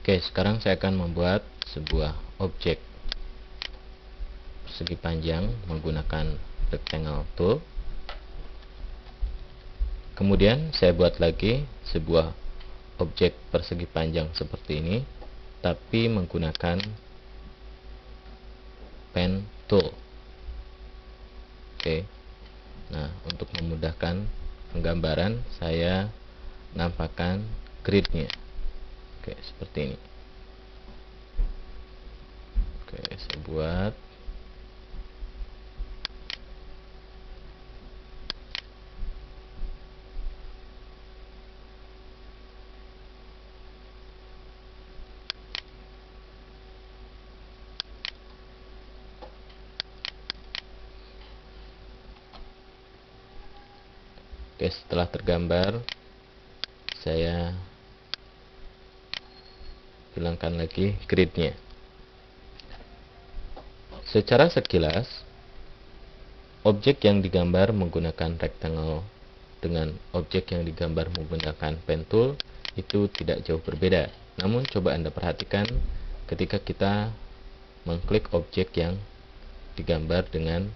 Oke, sekarang saya akan membuat sebuah objek persegi panjang menggunakan rectangle tool. Kemudian saya buat lagi sebuah objek persegi panjang seperti ini, tapi menggunakan pen tool. Oke. Nah, untuk memudahkan penggambaran, saya nampakkan gridnya. Oke, seperti ini. Oke, saya buat. Oke, setelah tergambar, saya hilangkan lagi gridnya. Secara sekilas, objek yang digambar menggunakan rectangle dengan objek yang digambar menggunakan pen tool itu tidak jauh berbeda. Namun coba Anda perhatikan ketika kita mengklik objek yang digambar dengan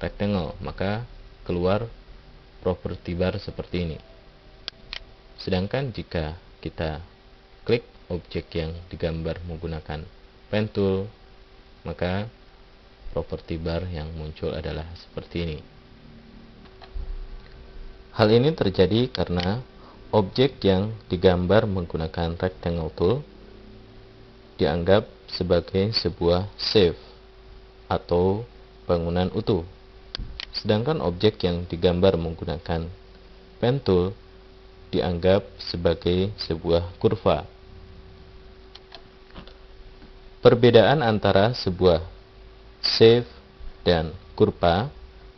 rectangle, maka keluar property bar seperti ini. Sedangkan jika kita klik objek yang digambar menggunakan pen tool, maka property bar yang muncul adalah seperti ini. Hal ini terjadi karena objek yang digambar menggunakan rectangle tool dianggap sebagai sebuah shape atau bangunan utuh. Sedangkan objek yang digambar menggunakan pen tool dianggap sebagai sebuah kurva. Perbedaan antara sebuah shape dan kurva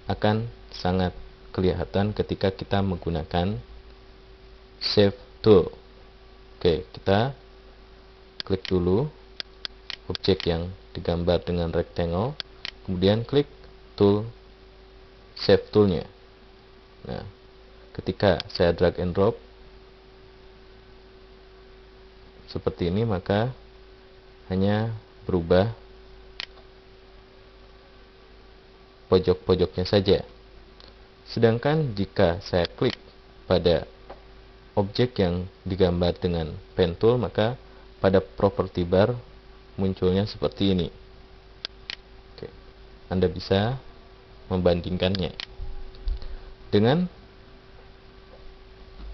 akan sangat kelihatan ketika kita menggunakan shape tool. Oke, kita klik dulu objek yang digambar dengan rectangle, kemudian klik tool shape toolnya. Nah, ketika saya drag and drop seperti ini, maka hanya berubah pojok-pojoknya saja. Sedangkan jika saya klik pada objek yang digambar dengan pen tool, maka pada property bar munculnya seperti ini. Oke, Anda bisa membandingkannya. Dengan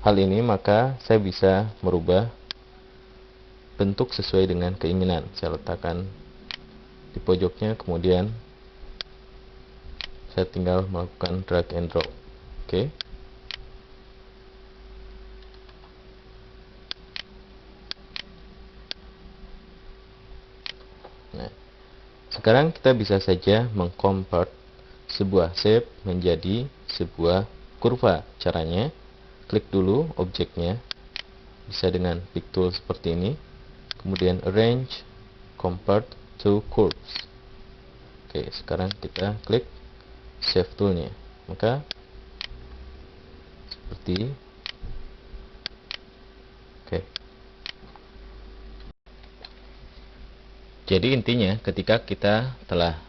hal ini, maka saya bisa merubah bentuk sesuai dengan keinginan. Saya letakkan di pojoknya, kemudian saya tinggal melakukan drag and drop. Oke. Nah, sekarang kita bisa saja mengconvert sebuah shape menjadi sebuah kurva. Caranya, klik dulu objeknya, bisa dengan pick tool seperti ini, kemudian arrange, convert to curves. Oke, sekarang kita klik shape toolnya, maka seperti oke. Jadi intinya, ketika kita telah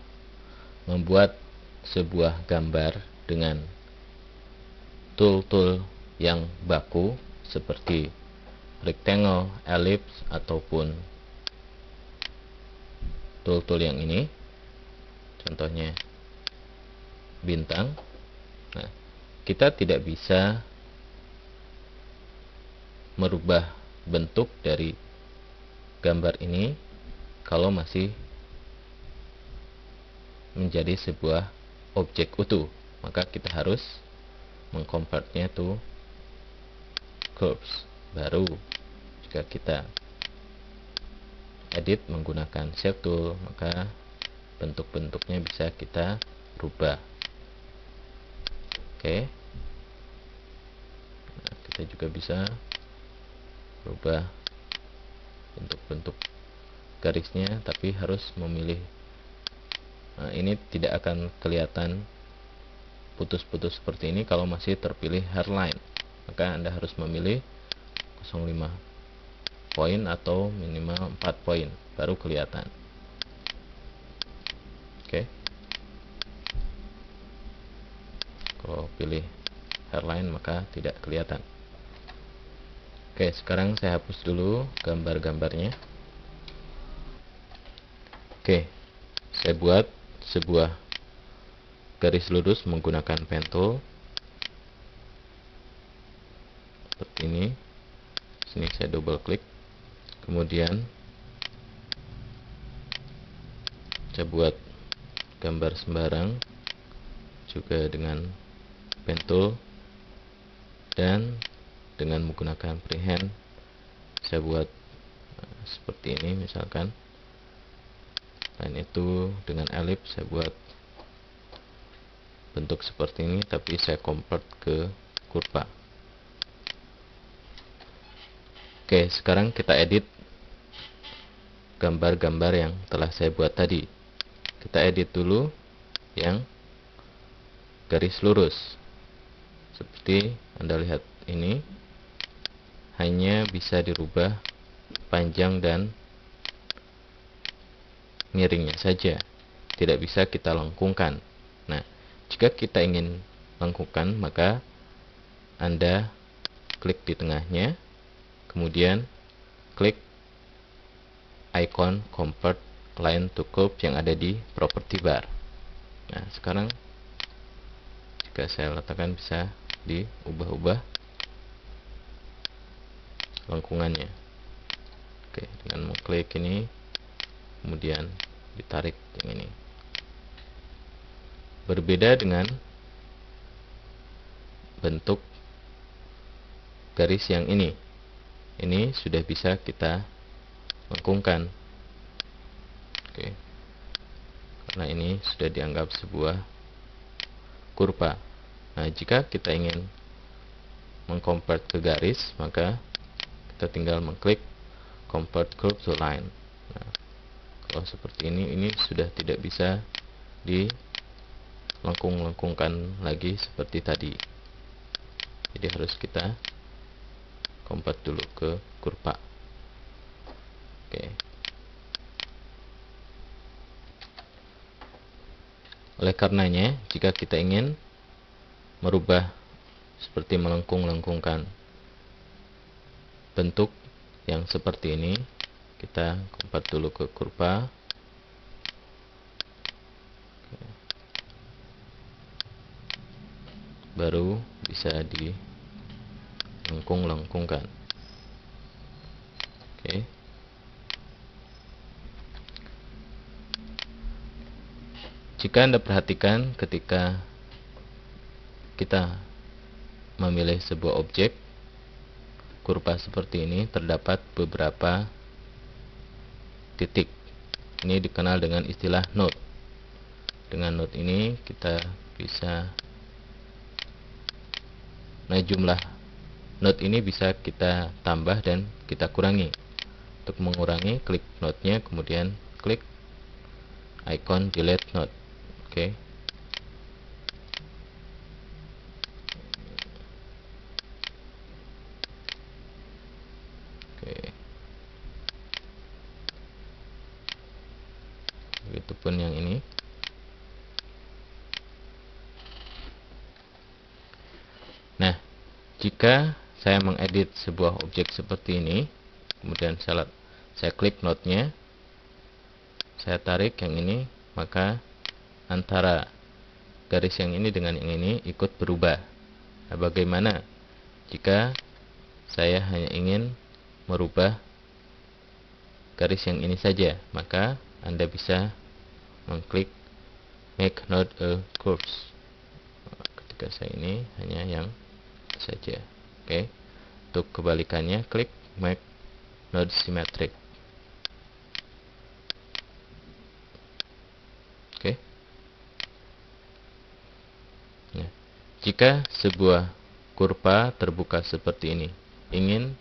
membuat sebuah gambar dengan tool-tool yang baku seperti rectangle, ellipse, ataupun tool-tool yang ini, contohnya bintang. Nah, kita tidak bisa merubah bentuk dari gambar ini kalau masih menjadi sebuah objek utuh. Maka kita harus mengconvertnya to curves. Baru jika kita edit menggunakan shape tool, maka bentuk-bentuknya bisa kita rubah. Oke. Nah, kita juga bisa rubah bentuk-bentuk garisnya, tapi harus memilih. Nah, ini tidak akan kelihatan putus-putus seperti ini kalau masih terpilih hairline. Maka Anda harus memilih 05 poin atau minimal 4 poin baru kelihatan. Oke. Kalau pilih hairline maka tidak kelihatan. Oke, sekarang saya hapus dulu gambar-gambarnya. Oke, saya buat sebuah garis lurus menggunakan pen tool seperti ini. Sini saya double klik, kemudian saya buat gambar sembarang juga dengan pen tool, dan dengan menggunakan freehand saya buat seperti ini misalkan. Lain itu dengan ellipse saya buat bentuk seperti ini, tapi saya convert ke kurva. Oke, sekarang kita edit gambar-gambar yang telah saya buat tadi. Kita edit dulu yang garis lurus. Seperti Anda lihat ini, hanya bisa dirubah panjang dan miringnya saja, tidak bisa kita lengkungkan. Nah, jika kita ingin lengkungkan, maka Anda klik di tengahnya, kemudian klik icon convert line to curve yang ada di property bar. Nah, sekarang jika saya letakkan bisa diubah-ubah lengkungannya. Oke, dengan mengklik ini kemudian ditarik yang ini. Berbeda dengan bentuk garis yang ini. Ini sudah bisa kita lengkungkan. Oke. Karena ini sudah dianggap sebuah kurva. Nah, jika kita ingin mengconvert ke garis, maka kita tinggal mengklik convert curve to line. Nah, kalau seperti ini sudah tidak bisa dilengkung-lengkungkan lagi seperti tadi. Jadi harus kita convert dulu ke kurva. Oke. Oleh karenanya, jika kita ingin merubah seperti melengkung-lengkungkan bentuk yang seperti ini, kita convert dulu ke kurva. Baru bisa dilengkung-lengkungkan. Oke. Jika Anda perhatikan ketika kita memilih sebuah objek kurva seperti ini, terdapat beberapa titik. Ini dikenal dengan istilah node. Dengan node ini kita bisa, nah, jumlah node ini bisa kita tambah dan kita kurangi. Untuk mengurangi, klik node-nya, kemudian klik icon delete node. Oke. Begitupun yang ini. Nah, jika saya mengedit sebuah objek seperti ini, kemudian saya klik node-nya, saya tarik yang ini, maka antara garis yang ini dengan yang ini ikut berubah. Nah, bagaimana jika saya hanya ingin merubah garis yang ini saja? Maka Anda bisa mengklik make node a curves. Ketika saya ini hanya yang saja. Oke. Untuk kebalikannya, klik make node symmetric. Oke. Nah, jika sebuah kurva terbuka seperti ini ingin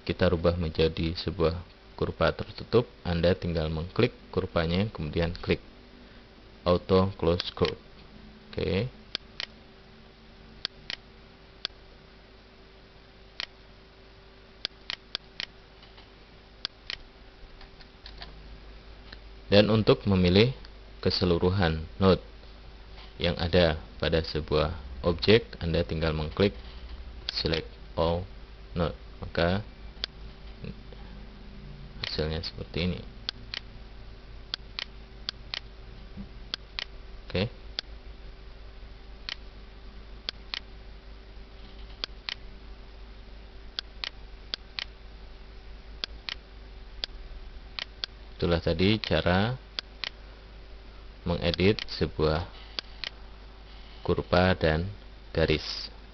kita rubah menjadi sebuah kurva tertutup, Anda tinggal mengklik kurvanya, kemudian klik auto close curve. Oke. Dan untuk memilih keseluruhan node yang ada pada sebuah objek, Anda tinggal mengklik select all node, maka hasilnya seperti ini. Oke. Itulah tadi cara mengedit sebuah kurva dan garis.